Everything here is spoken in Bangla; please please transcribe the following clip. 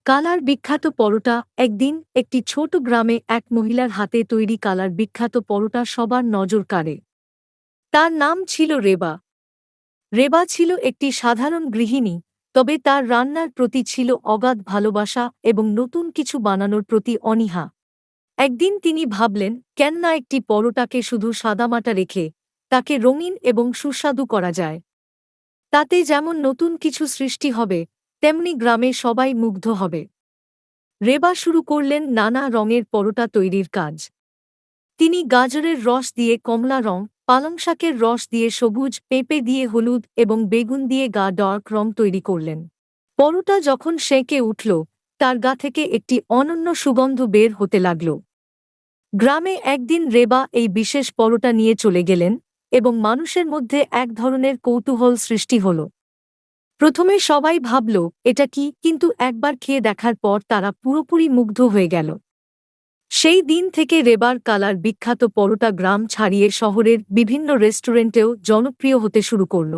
কালার বিখ্যাত পরোটা। একদিন একটি ছোট গ্রামে এক মহিলার হাতে তৈরি কালার বিখ্যাত পরোটা সবার নজর কাড়ে। তার নাম ছিল রেবা। রেবা ছিল একটি সাধারণ গৃহিণী, তবে তার রান্নার প্রতি ছিল অগাধ ভালোবাসা এবং নতুন কিছু বানানোর প্রতি অনীহা। একদিন তিনি ভাবলেন, কেন না একটি পরোটাকে শুধু সাদামাটা রেখে তাকে রঙিন এবং সুস্বাদু করা যায়। তাতে যেমন নতুন কিছু সৃষ্টি হবে, তেমনি গ্রামে সবাই মুগ্ধ হবে। রেবা শুরু করলেন নানা রঙের পরোটা তৈরির কাজ। তিনি গাজরের রস দিয়ে কমলা রং, পালং শাকের রস দিয়ে সবুজ, পেঁপে দিয়ে হলুদ এবং বেগুন দিয়ে ডার্ক রং তৈরি করলেন। পরোটা যখন সেঁকে উঠল, তার গা থেকে একটি অনন্য সুগন্ধ বের হতে লাগল। গ্রামে একদিন রেবা এই বিশেষ পরোটা নিয়ে চলে গেলেন এবং মানুষের মধ্যে এক ধরনের কৌতূহল সৃষ্টি হল। প্রথমে সবাই ভাবল এটা কি, কিন্তু একবার খেয়ে দেখার পর তারা পুরোপুরি মুগ্ধ হয়ে গেল। সেই দিন থেকে রেবার কালার বিখ্যাত পরোটা গ্রাম ছাড়িয়ে শহরের বিভিন্ন রেস্টুরেন্টেও জনপ্রিয় হতে শুরু করল।